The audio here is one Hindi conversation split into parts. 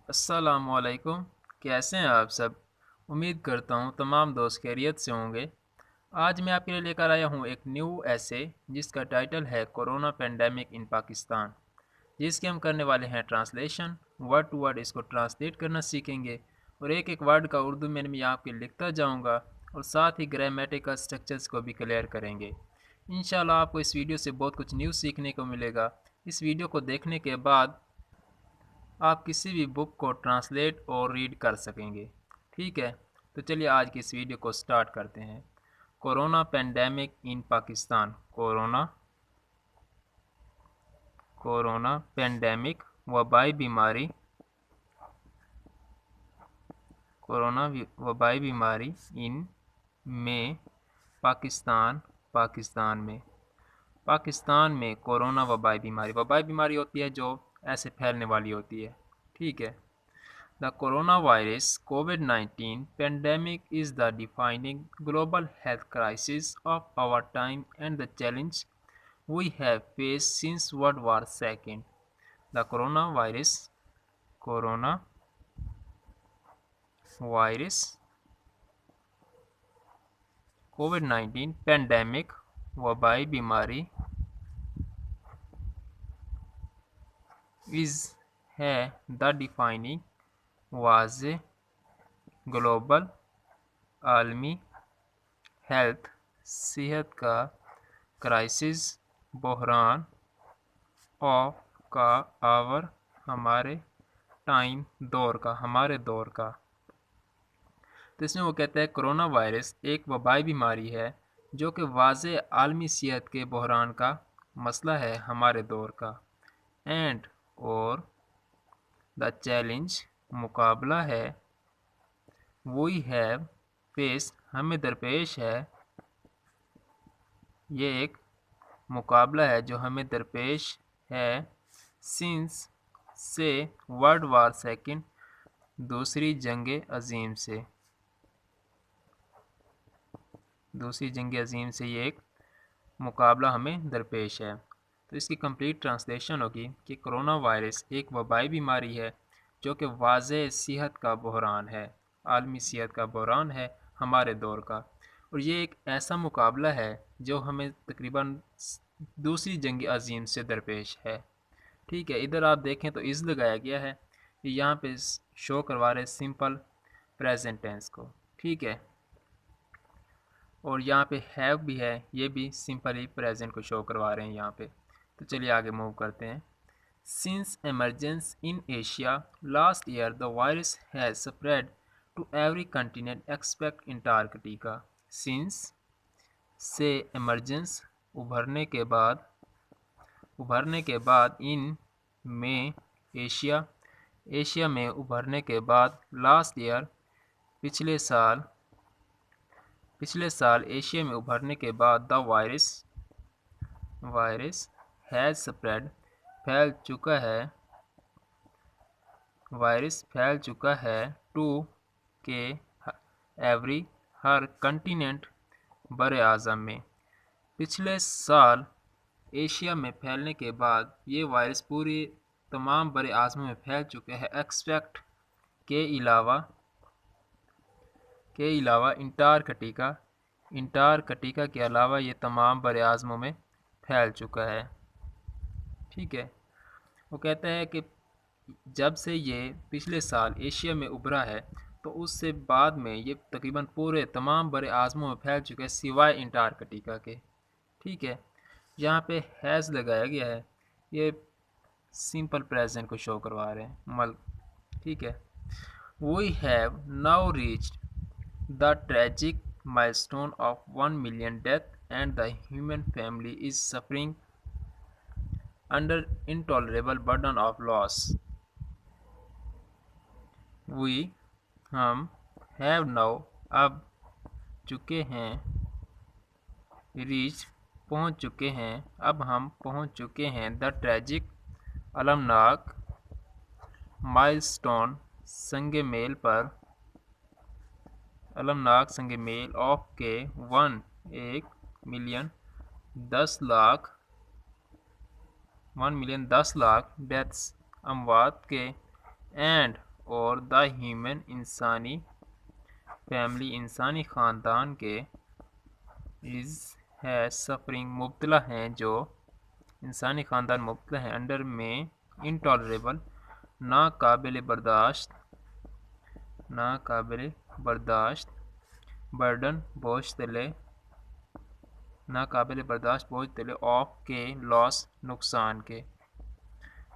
अस्सलामुअलैकुम। कैसे हैं आप सब? उम्मीद करता हूँ तमाम दोस्त खैरियत से होंगे। आज मैं आपके लिए लेकर आया हूँ एक न्यू ऐसे जिसका टाइटल है कोरोना पेंडेमिक इन पाकिस्तान, जिसके हम करने वाले हैं ट्रांसलेशन। वर्ड टू वर्ड इसको ट्रांसलेट करना सीखेंगे और एक एक वर्ड का उर्दू में मैं आपके लिखता जाऊँगा और साथ ही ग्रामेटिकल स्ट्रक्चर्स को भी क्लियर करेंगे। इंशाल्लाह आपको इस वीडियो से बहुत कुछ न्यू सीखने को मिलेगा। इस वीडियो को देखने के बाद आप किसी भी बुक को ट्रांसलेट और रीड कर सकेंगे। ठीक है, तो चलिए आज की इस वीडियो को स्टार्ट करते हैं। कोरोना पेंडेमिक इन पाकिस्तान। कोरोना कोरोना पेंडेमिक वबाई बीमारी। कोरोना वबाई बीमारी इन में पाकिस्तान में कोरोना वबाई बीमारी होती है जो ऐसे फैलने वाली होती है। ठीक है। The coronavirus COVID-19 pandemic is the defining global health crisis of our time and the challenge we have faced since World War II. The coronavirus COVID-19 pandemic वबाई बीमारी is है the defining वाज़े ग्लोबल आलमी हेल्थ सेहत का क्राइसिस बहरान ऑफ का आवर हमारे टाइम हमारे दौर का। तो इसमें वो कहता है कोरोना वायरस एक वबाई बीमारी है जो कि वाज़े आलमी सेहत के बहरान का मसला है हमारे दौर का। एंड और द चैलेंज मुकाबला है, वी हैव फेस हमें दरपेश है, ये एक मुकाबला है जो हमें दरपेश है, सिंस से वर्ल्ड वार सेकंड दूसरी जंग अजीम से ये एक मुकाबला हमें दरपेश है। तो इसकी कंप्लीट ट्रांसलेशन होगी कि कोरोना वायरस एक वबाई बीमारी है जो कि वाज़े सेहत का बहरान है, आलमी सेहत का बहरान है हमारे दौर का, और ये एक ऐसा मुकाबला है जो हमें तकरीबन दूसरी जंग अजीम से दरपेश है। ठीक है, इधर आप देखें तो इज़ लगाया गया है, यहाँ पे शो करवा रहे सिंपल प्रेजेंट टेंस को। ठीक है, और यहाँ पे हैव भी है, ये भी सिंपली प्रेजेंट को शो करवा रहे हैं यहाँ पे। तो चलिए आगे मूव करते हैं। Since emergence in Asia last year the virus has spread to every continent expect Antarctica. Since से एमरजेंस उभरने के बाद इन में एशिया में उभरने के बाद लास्ट ईयर पिछले साल एशिया में उभरने के बाद द वायरस हैज़ स्प्रेड फैल चुका है टू के एवरी हर कंटिनेंट बरे आज़म में। पिछले साल एशिया में फैलने के बाद ये वायरस पूरी तमाम बरे आज़मों में फैल चुके हैं। एक्सपेक्ट के अलावा इंटार्कटिका के अलावा ये तमाम बरे आज़मों में फैल चुका है। ठीक है, वो कहता है कि जब से ये पिछले साल एशिया में उभरा है तो उससे बाद में ये तकरीबन पूरे तमाम बरे आज़मों में फैल चुका है सिवाय इंटार्कटिका के। ठीक है, यहाँ पे हैज़ लगाया गया है, ये सिंपल प्रेजेंट को शो करवा रहे हैं ठीक है। We have now reached the tragic milestone of 1 million death and the human family is suffering under intolerable burden of loss. हम have now अब चुके हैं, reach पहुंच चुके हैं, अब हम पहुंच चुके हैं, द ट्रेजिक अलमनाक, माइलस्टोन संगे मेल पर, अलमनाक संग मेल ऑफ के 1 मिलियन 10 लाख डेथ्स अमवात के, एंड और द ह्यूमन इंसानी फैमिली इंसानी ख़ानदान के इज़ है सफरिंग मुब्तला हैं, जो इंसानी ख़ानदान मुब्तला हैं अंडर में इंटॉलरेबल नाकाबिल बर्दाश्त बर्डन नाकाबिल बर्दाश्त बोझ तले ऑफ के लॉस नुकसान के।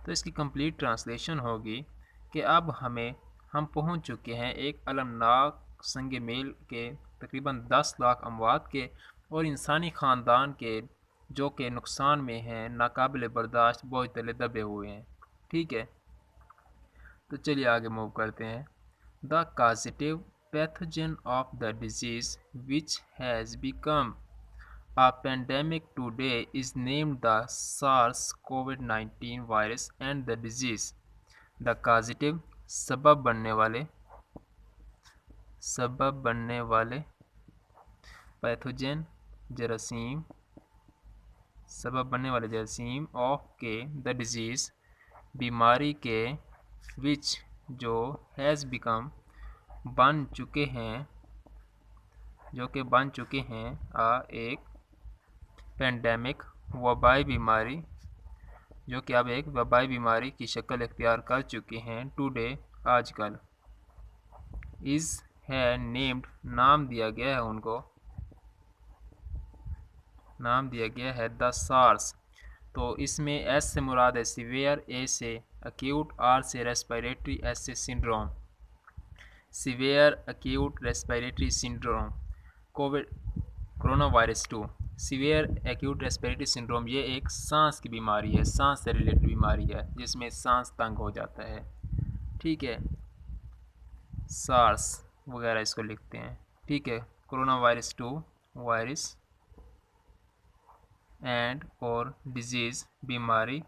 तो इसकी कंप्लीट ट्रांसलेशन होगी कि अब हम पहुंच चुके हैं एक अलमनाक संग मेल के तकरीबन 10 लाख अमवात के और इंसानी ख़ानदान के, जो कि नुकसान में हैं, नाकाबिल बर्दाश्त बोझ तले दबे हुए हैं। ठीक है, तो चलिए आगे मूव करते हैं। The causative pathogen of the disease which has become a pandemic today is named the SARS-CoV-19 virus and the disease. The causative सबब बनने वाले पैथोजन जरासीम सबब बनने वाले जरासीम ऑफ के द डिजीज़ बीमारी के विच जो हैज़ बिकम बन चुके हैं एक पेंडेमिक वबाई बीमारी, जो कि अब एक वबाई बीमारी की शक्ल इख्तियार कर चुकी हैं टुडे आजकल। इज़ है नेम्ड नाम दिया गया है द सार्स। तो इसमें एस से मुराद है सीवियर, ए से एक्यूट, आर से रेस्पिरेटरी, एस से syndrome. Severe acute respiratory syndrome corona virus 2। Severe acute respiratory syndrome ये एक सांस की बीमारी है, सांस से रिलेटेड बीमारी है जिसमें सांस तंग हो जाता है। ठीक है, सार्स वगैरह इसको लिखते हैं। ठीक है, कोरोना वायरस 2 वायरस एंड और डिजीज़ बीमारी।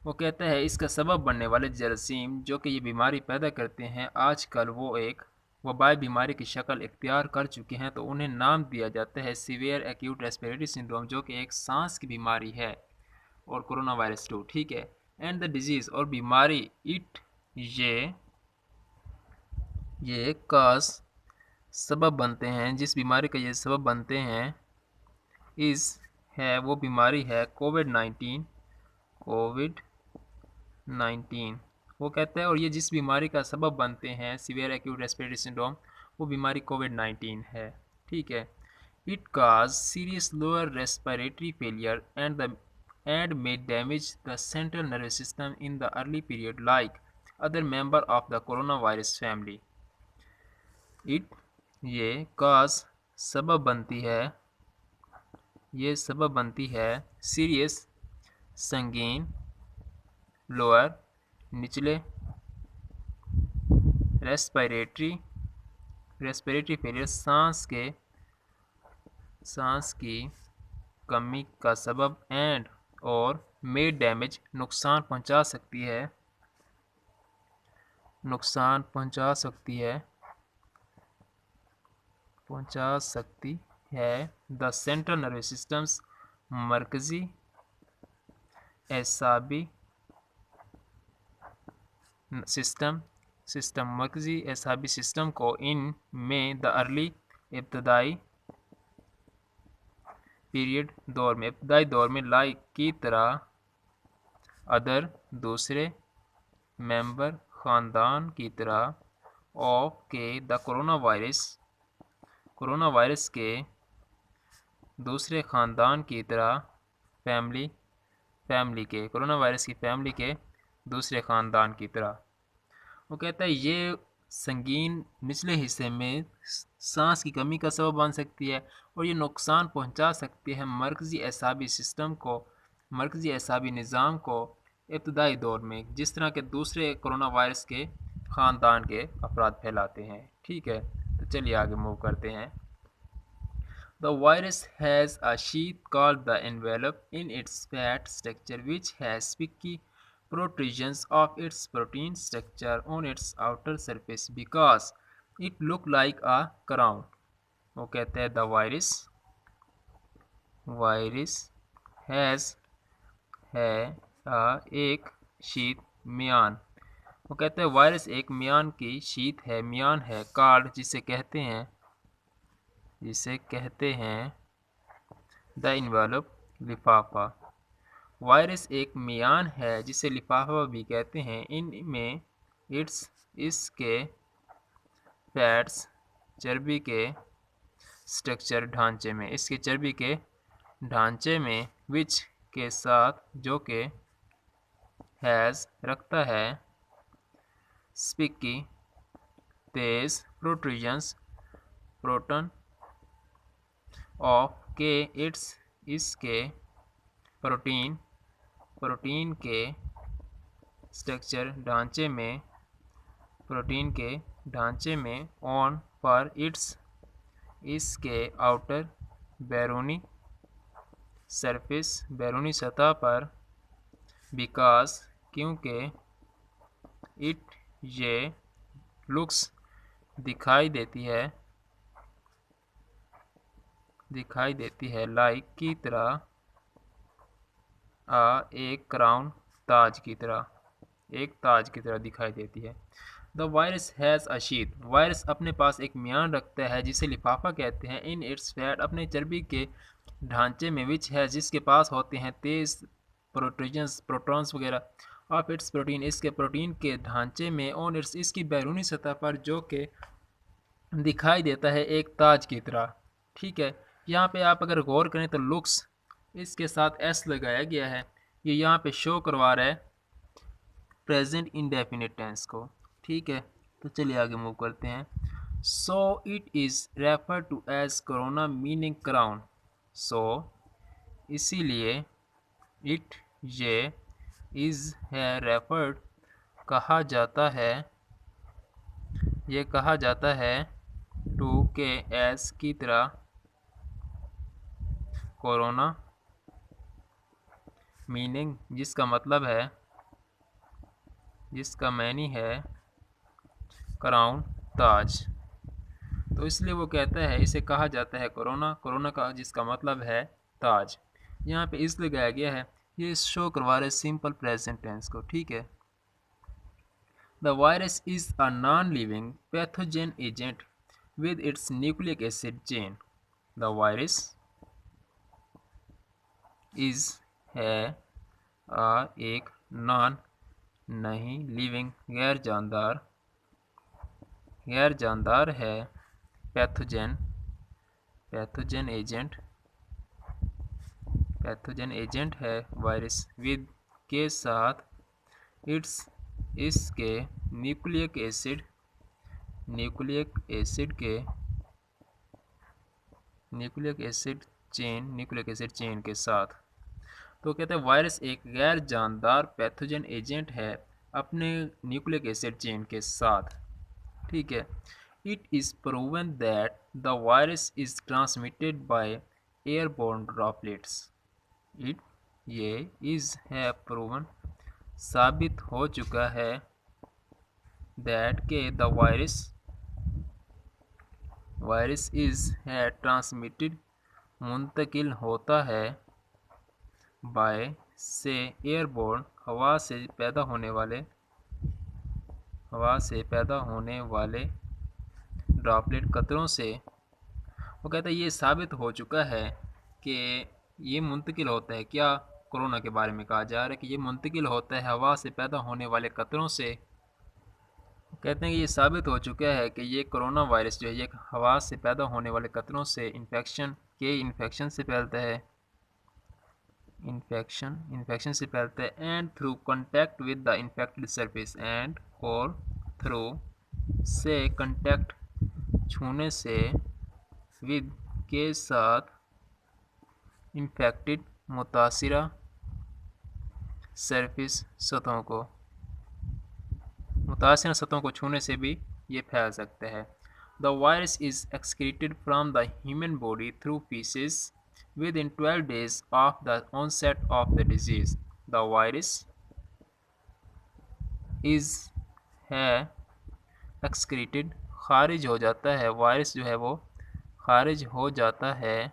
वो कहता है इसका सबब बनने वाले जरासीम जो कि ये बीमारी पैदा करते हैं आजकल वो एक वबाई बीमारी की शक्ल इख्तियार कर चुके हैं, तो उन्हें नाम दिया जाता है सीवियर एक्यूट रेस्पिरेटरी सिंड्रोम, जो कि एक सांस की बीमारी है, और कोरोना वायरस 2। ठीक है, एंड द डिजीज़ और बीमारी इट ये काज सबब बनते हैं, जिस बीमारी का ये सबब बनते हैं इज़ है वो बीमारी है कोविड-19। वो कहता है और ये जिस बीमारी का सबब बनते हैं सीवियर एक्यूट रेस्पिरेटरी सिंड्रोम, वो बीमारी कोविड-19 है। ठीक है, it cause serious lower respiratory failure and may damage the central nervous system in the early period like other member of the corona virus family. ये काज सबब बनती है सीरियस संगीन, लोअर निचले, रेस्पिरेटरी फेलियर सांस की कमी का सबब, एंड और मे डैमेज नुकसान पहुंचा सकती है द सेंट्रल नर्वस सिस्टम्स मरकजी एसाबी मरकजी एसाबी सिस्टम को इन में द अर्ली इब्तदाई दौर में लाइक की तरह अदर दूसरे मेंबर ख़ानदान की तरह ऑफ के द कोरोना वायरस के दूसरे ख़ानदान की तरह कोरोना वायरस की फैमिली के दूसरे ख़ानदान की तरह। वो कहता है ये संगीन निचले हिस्से में सांस की कमी का सबब बन सकती है और ये नुकसान पहुंचा सकती है मरकज़ी एसाबी निज़ाम को इब्तदाई दौर में, जिस तरह के दूसरे कोरोना वायरस के ख़ानदान के अफराद फैलाते हैं। ठीक है, तो चलिए आगे मूव करते हैं। The virus has a sheath called the envelope in its fat structure which has spiky protrusions of its protein structure on its outer surface because it look like a crown। वो कहते हैं the virus has है एक शीत म्यान वो कहते हैं वायरस एक मियान की शीत है, मियान है, कार्ड जिसे कहते हैं द इन्वेलप, लिफाफा। वायरस एक मियान है जिसे लिफाफा भी कहते हैं। इनमें इसके फैट्स चर्बी के स्ट्रक्चर ढांचे में, इसके चर्बी के ढांचे में विच के साथ जो के हैज़ रखता है स्पिकी तेज प्रोट्रूजन्स प्रोटन ऑफ के इसके प्रोटीन के स्ट्रक्चर ढांचे में, प्रोटीन के ढांचे में ऑन पर इसके आउटर बैरूनी सरफेस, बैरूनी सतह पर बिकॉज क्योंकि ये लुक्स दिखाई देती है लाइक की तरह एक क्राउन, ताज की तरह दिखाई देती है। The virus has a sheet, virus अपने पास एक मियान रखता है जिसे लिफाफा कहते हैं। इन इट्स फैट, अपने चर्बी के ढांचे में, विच है जिसके पास होते हैं तेज प्रोटॉन्स वगैरह ऑफ इट्स प्रोटीन, इसके प्रोटीन के ढांचे में, ऑन इट्स इसकी बैरूनी सतह पर जो कि दिखाई देता है एक ताज की तरह। ठीक है, यहाँ पे आप अगर गौर करें तो लुक्स इसके साथ एस लगाया गया है, ये यहाँ पे शो करवा रहा है प्रेजेंट इंडेफिनिट टेंस को। ठीक है, तो चलिए आगे मूव करते हैं। So it is refer to as corona meaning crown, so इसीलिए ये इज़ है रेफर्ड कहा जाता है टू के एस की तरह कोरोना मीनिंग जिसका मैनी है क्राउन, ताज। तो इसलिए वो कहता है इसे कहा जाता है कोरोना का जिसका मतलब है ताज। यहाँ पे इस लगाया गया है, ये शो करवा रहे सिंपल प्रेजेंट टेंस को। ठीक है, the virus is a non living pathogen agent with its nucleic acid chain. The virus is है एक नॉन नहीं, लिविंग गैर जानदार है, पैथोजन एजेंट है वायरस, विद के साथ, इसके न्यूक्लिक एसिड चेन के साथ। तो कहते हैं वायरस एक गैर जानदार पैथोजन एजेंट है अपने न्यूक्लिक एसिड चेन के साथ। ठीक है, it is proven that the virus is transmitted by airborne droplets. ये इज़ है प्रूवन, साबित हो चुका है, दैट के द वायरस इज़ है ट्रांसमिटेड, मुंतकिल होता है, बाय से एयरबोर्न, हवा से पैदा होने वाले ड्रॉपलेट, कतरों से। वो कहता है ये साबित हो चुका है कि ये मुंतकिल होता है, क्या कोरोना के बारे में कहा जा रहा है कि ये मुंतकिल होता है हवा से पैदा होने वाले कतरों से। कहते हैं कि ये साबित हो चुका है कि ये कोरोना वायरस जो है ये हवा से पैदा होने वाले कतरों से इन्फेक्शन से फैलता है, इन्फेक्शन से फैलता है, and through contact with the infected surface, and और थ्रू से कॉन्टैक्ट छूने से, विद के साथ, इन्फेक्टेड मुतासिरा सरफेस सतहों को छूने से भी ये फैल सकता है। The virus is excreted from the human body through faeces within 12 days of the onset of the disease. The virus is है excreted, खारिज हो जाता है, वायरस जो है वो खारिज हो जाता है,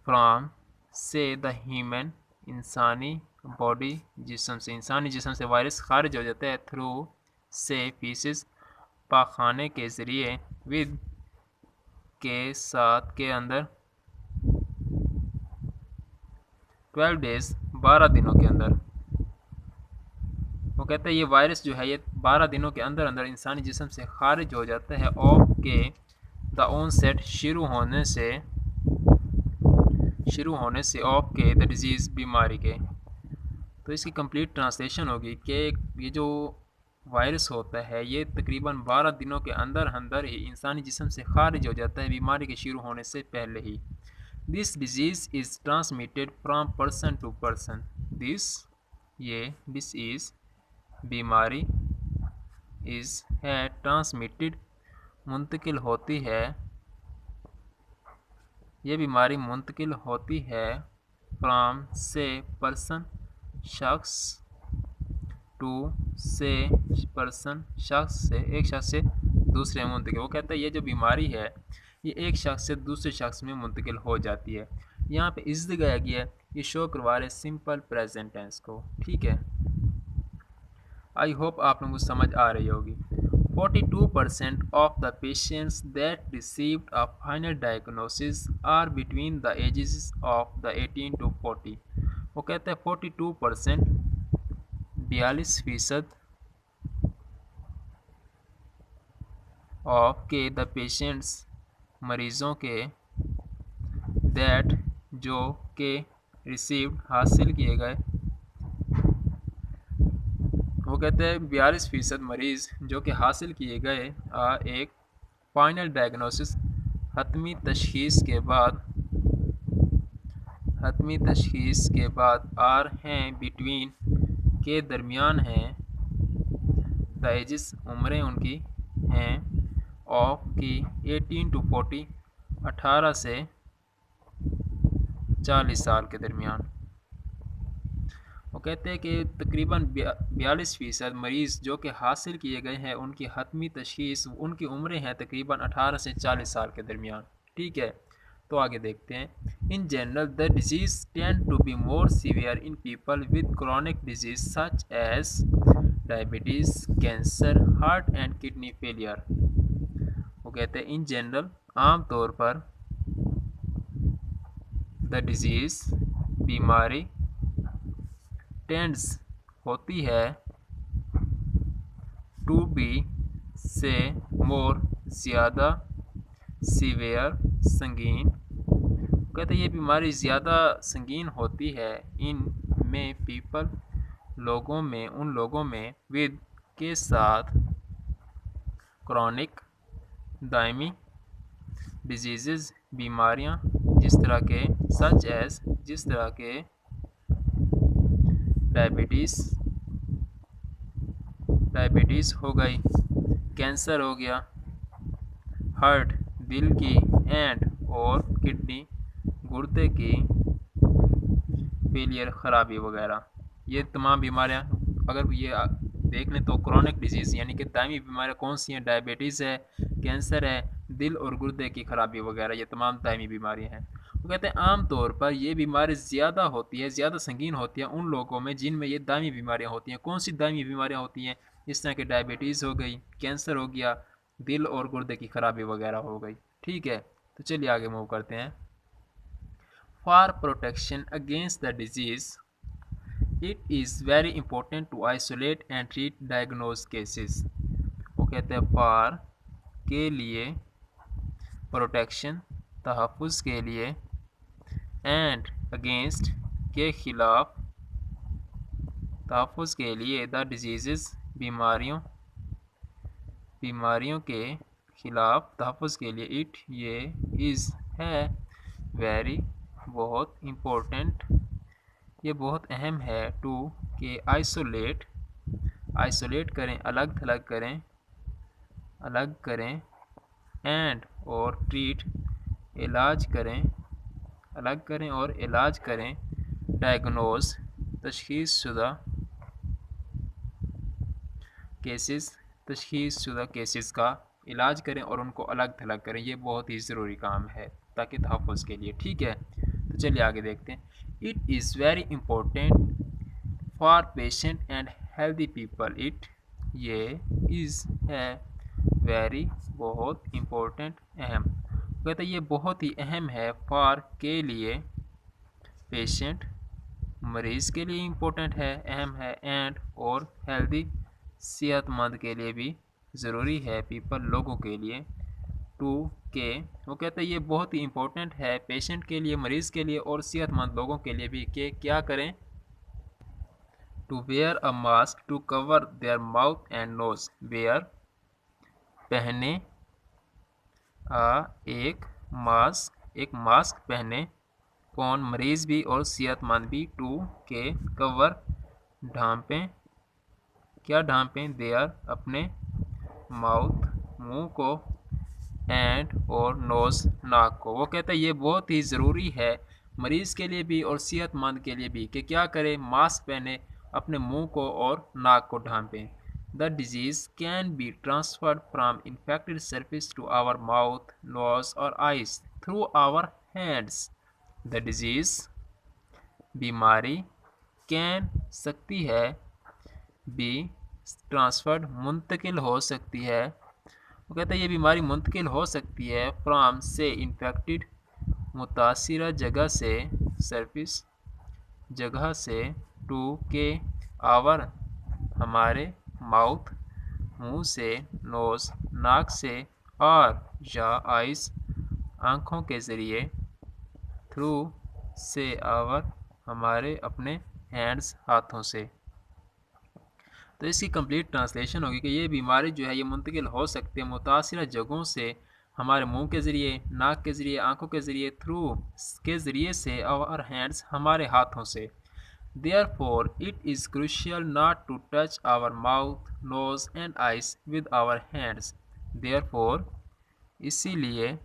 from से द ह्यूमन, इंसानी बॉडी जिस्म से, इंसानी जिस्म से वायरस खारिज हो जाता है थ्रू से फीसिस पाखाने के ज़रिए विद के साथ के अंदर 12 डेज 12 दिनों के अंदर। वो कहते हैं ये वायरस जो है ये 12 दिनों के अंदर अंदर इंसानी जिस्म से खारिज हो जाता है ऑफ के द ऑनसेट शुरू होने से ऑफ के द डिजीज़ बीमारी के। तो इसकी कंप्लीट ट्रांसलेशन होगी कि ये जो वायरस होता है ये तकरीबन 12 दिनों के अंदर अंदर ही इंसानी जिस्म से खारिज हो जाता है बीमारी के शुरू होने से पहले ही। This disease is transmitted from person to person. This is बीमारी इज़ है ट्रांसमिटेड मुंतकिल होती है, ये बीमारी मुंतकिल होती है फ्राम से पर्सन शख्स टू से पर्सन शख्स से, एक शख्स से दूसरे में मुंतकिल। वो कहता है ये जो बीमारी है ये एक शख्स से दूसरे शख्स में मुंतकिल हो जाती है। यहाँ पे इज़ लगाया गया है, ये शो करवा रहे सिंपल प्रेजेंट टेंस को। ठीक है, आई होप आप लोगों को समझ आ रही होगी। 42% of the patients that received a final diagnosis are between the ages of the 18 to 40। वो कहते हैं 42% 42% ऑफ के द पेशेंट्स मरीज़ों के दैट जो के रिसीव्ड हासिल किए गए। वो कहते हैं 42% मरीज़ जो कि हासिल किए गए एक फाइनल डायग्नोसिस हतमी तशखीस के बाद आर हैं बिटवीन के दरमियान हैं द एजिस उम्रें उनकी हैं ऑफ की 18 टू 40 18 से 40 साल के दरमियान। वो कहते हैं कि तकरीबन 42% मरीज़ जो कि हासिल किए गए हैं उनकी हतमी तशखीस उनकी उम्रें हैं तकरीबन 18 से 40 साल के दरमियान। ठीक है, तो आगे देखते हैं। In general the disease tend to be more severe in people with chronic disease such as diabetes, cancer, heart and kidney failure. वो कहते हैं इन जनरल आम तौर पर द डिजीज़ बीमारी टेंड्स होती है टू बी से मोर ज़्यादा सीवियर संगीन। कहते हैं ये बीमारी ज़्यादा संगीन होती है इन में पीपल लोगों में, उन लोगों में विद के साथ क्रॉनिक दायमी डिजीज़ बीमारियां जिस तरह के सच एज जिस तरह के डायबिटीज़ हो गई, कैंसर हो गया, हार्ट दिल की एंड और किडनी गुर्दे की फेलियर खराबी वगैरह। ये तमाम बीमारियां अगर ये देख लें तो क्रॉनिक डिजीज़ यानी कि दायमी बीमारियां कौन सी हैं, डायबिटीज़ है, कैंसर है, दिल और गुर्दे की खराबी वगैरह, ये तमाम दायमी बीमारियां हैं। वो कहते हैं आम तौर पर ये बीमारी ज़्यादा होती है, ज़्यादा संगीन होती है उन लोगों में जिनमें ये दायमी बीमारियां होती हैं। कौन सी दायमी बीमारियां होती हैं? इस तरह के डायबिटीज़ हो गई, कैंसर हो गया, दिल और गुर्दे की खराबी वगैरह हो गई। ठीक है, तो चलिए आगे मूव करते हैं। For protection against the disease it is very important to isolate and treat diagnose cases. वो कहते हैं फॉर के लिए, प्रोटेक्शन तहफ़्फ़ुज़ के लिए, एंड अगेंस्ट के ख़िलाफ़, तहफ़्फ़ुज़ के लिए, द डिजीज़ बीमारियों के ख़िलाफ़ तहफ़्फ़ुज़ के लिए, इट ये इज़ है वेरी बहुत इम्पोर्टेंट ये बहुत अहम है टू के आइसोलेट करें, अलग थलग करें, अलग करें, एंड और ट्रीट इलाज करें, अलग करें और इलाज करें, डायग्नोज तशख़ीसशुदा केसेस का इलाज करें और उनको अलग थलग करें। ये बहुत ही ज़रूरी काम है ताकि तहफ़्फ़ुज़ के लिए। ठीक है, तो चलिए आगे देखते हैं। It is very important for patient and healthy people it, ये इज़ है वेरी बहुत इम्पोर्टेंट अहम। कहते हैं ये बहुत ही अहम है, फॉर के लिए, पेशेंट मरीज़ के लिए इम्पोर्टेंट है, अहम है, एंड और हेल्दी सेहतमंद के लिए भी ज़रूरी है, पीपल लोगों के लिए, टू के वो कहते हैं ये बहुत ही इम्पोर्टेंट है पेशेंट के लिए, मरीज़ के लिए और सेहतमंद लोगों के लिए भी, कि क्या करें, to wear a mask to cover their mouth and nose, wear पहने, एक मास्क पहने, कौन, मरीज भी और सेहतमंद भी, टू के कवर ढांपें, क्या ढांपें, देयर अपने, माउथ मुंह को, एंड और नोज नाक को। वो कहते हैं ये बहुत ही ज़रूरी है मरीज़ के लिए भी और सेहतमंद के लिए भी, कि क्या करें, मास्क पहने, अपने मुंह को और नाक को ढांपें। The disease can be transferred from infected surface to our mouth, nose और eyes through our hands. The disease बीमारी, कैन सकती है, बी ट्रांसफर्ड मुंतकिल हो सकती है, वो कहते हैं ये बीमारी मुंतकिल हो सकती है, फ्राम से, इन्फेक्टेड मुतासिरा जगह से, सरफेस जगह से, टू के आवर हमारे, माउथ मुंह से, नोज नाक से, और या आइज आँखों के ज़रिए, थ्रू से आवर हमारे अपने हैंड्स हाथों से। तो इसकी कंप्लीट ट्रांसलेशन होगी कि ये बीमारी जो है ये मुंतकिल हो सकती है मुतासिर जगहों से, हमारे मुंह के ज़रिए, नाक के ज़रिए, आँखों के ज़रिए, थ्रू के ज़रिए से, और हैंड्स हमारे हाथों से। Therefore it is crucial not to touch our mouth, nose and eyes with our hands. Therefore इसीलिए,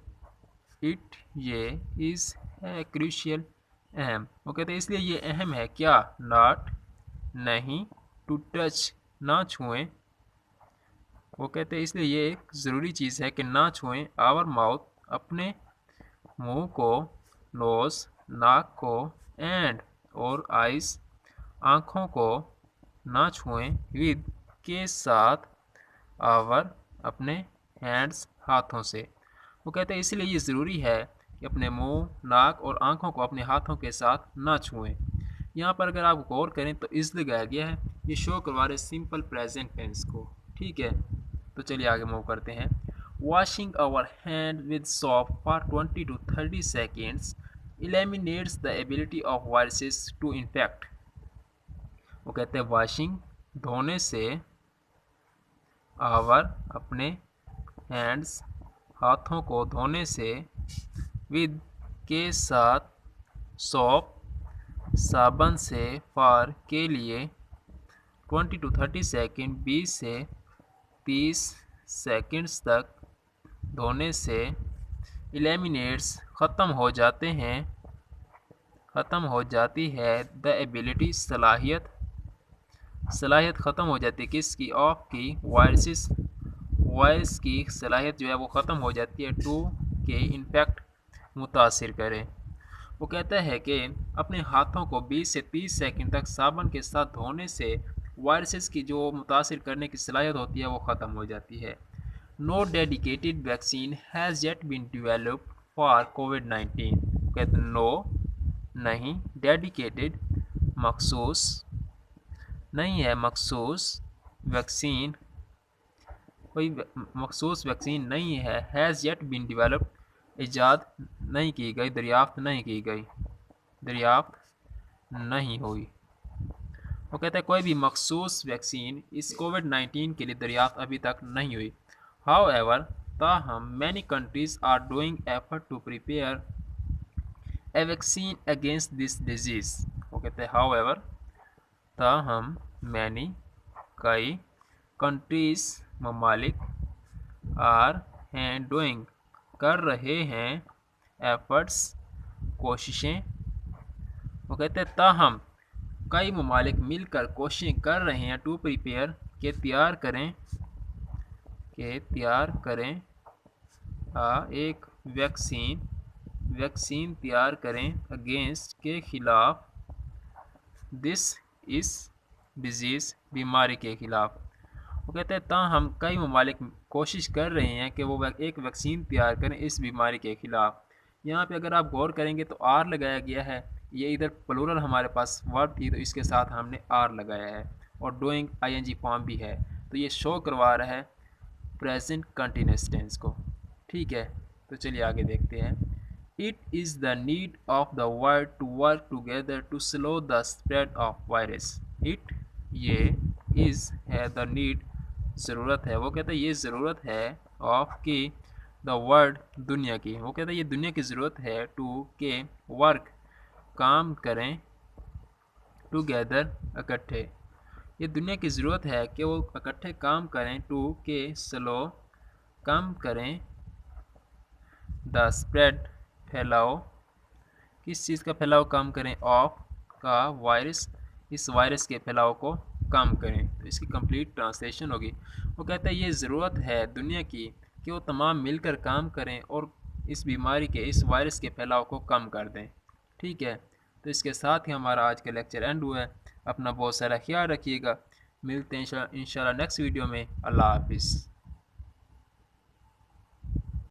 इट ये, इज़ है क्रूशियल अहम, वो कहते हैं इसलिए ये अहम है, क्या, नॉट नहीं, टू टच ना छुएं, वो कहते हैं इसलिए ये एक ज़रूरी चीज़ है कि ना छुएं, आवर माउथ अपने मुंह को, नोज़ नाक को, एंड और आइज़ आँखों को ना छुएं, विद के साथ, आवर अपने हैंड्स हाथों से। वो कहते हैं इसलिए ये ज़रूरी है कि अपने मुंह, नाक और आँखों को अपने हाथों के साथ ना छुएं। यहाँ पर अगर आप गौर करें तो इज़ लगाया गया है, ये शो करवा रहे सिंपल प्रेजेंट टेंस को, ठीक है। तो चलिए आगे मूव करते हैं। Washing our hand with soap for 20 to 30 seconds eliminates the ability of viruses to infect। वो कहते हैं वॉशिंग धोने से, आवर अपने, हैंड्स हाथों को धोने से, विद के साथ, सोप साबन से, फॉर के लिए, 20 to 30 सेकेंड 20 से 30 सेकेंड्स तक धोने से, एलिमिनेट्स ख़त्म हो जाते हैं, ख़त्म हो जाती है, द एबिलिटी सलाहियत, सलाहियत ख़त्म हो जाती है किसकी, ऑफ की, वायरसेस वायरस की सलाहियत जो है वो ख़त्म हो जाती है, टू के इन्फेक्ट मुतासिर करें। वो कहता है कि अपने हाथों को 20 से 30 सेकंड तक साबुन के साथ धोने से वायरसेस की जो मुतासिर करने की सलाहियत होती है वो ख़त्म हो जाती है। No dedicated vaccine has yet been developed for कोविड-19। कहते हैं नो नहीं, डेडिकेटेड मखसूस नहीं है, मखसूस वैक्सीन कोई मखसूस वैक्सीन नहीं है, हैज़ येट बीन डेवलप्ड ईजाद नहीं की गई, दरियाफ्त नहीं की गई, दरियाफ्त नहीं हुई। वो कहता है कोई भी मखसूस वैक्सीन इस कोविड-19 के लिए दरियाफ्त अभी तक नहीं हुई। हाउ एवर ताहम many countries are doing effort to prepare a vaccine against this disease. वो कहते हैं हाउ एवर ताहम मैनी कई, कंट्रीज ममालिक, आर हैं डूइंग कर रहे हैं, एफर्ट्स कोशिशें। वो कहते हैं ताहम कई ममालिक मिलकर कोशिशें कर रहे हैं, टू प्रिपेयर के तैयार करें एक वैक्सीन तैयार करें, अगेंस्ट के खिलाफ, दिस इस डिजीज़ बीमारी के ख़िलाफ़। वो कहते हैं ताहम कई ममालिक कोशिश कर रहे हैं कि वो एक वैक्सीन तैयार करें इस बीमारी के ख़िलाफ़। यहाँ पे अगर आप गौर करेंगे तो आर लगाया गया है, ये इधर प्लूरल हमारे पास वर्ब थी तो इसके साथ हमने आर लगाया है और डूइंग आईएनजी फॉर्म भी है, तो ये शो करवा रहा है प्रेजेंट कंटिन्यूस टेंस को। ठीक है, तो चलिए आगे देखते हैं। It is the need of the world to work together to slow the spread of virus. It, ये, इज़ है द नीड, ज़रूरत है। वो कहता है ये ज़रूरत है ऑफ की द वर्ल्ड, दुनिया की। वो कहता है ये दुनिया की ज़रूरत है टू के वर्क, काम करें, टुगेदर, इकट्ठे। ये दुनिया की ज़रूरत है कि वो इकट्ठे काम करें, टू के स्लो, कम करें, द स्प्रेड, फैलाव, किस चीज़ का फैलाव कम करें, ऑफ का वायरस, इस वायरस के फैलाव को कम करें। तो इसकी कंप्लीट ट्रांसलेशन होगी। वो कहता है ये ज़रूरत है दुनिया की कि वो तमाम मिलकर काम करें और इस बीमारी के, इस वायरस के फैलाव को कम कर दें। ठीक है, तो इसके साथ ही हमारा आज का लेक्चर एंड हुआ है। अपना बहुत सारा ख्याल रखिएगा। मिलते हैं इंशाल्लाह नेक्स्ट वीडियो में। अल्लाह हाफिज़।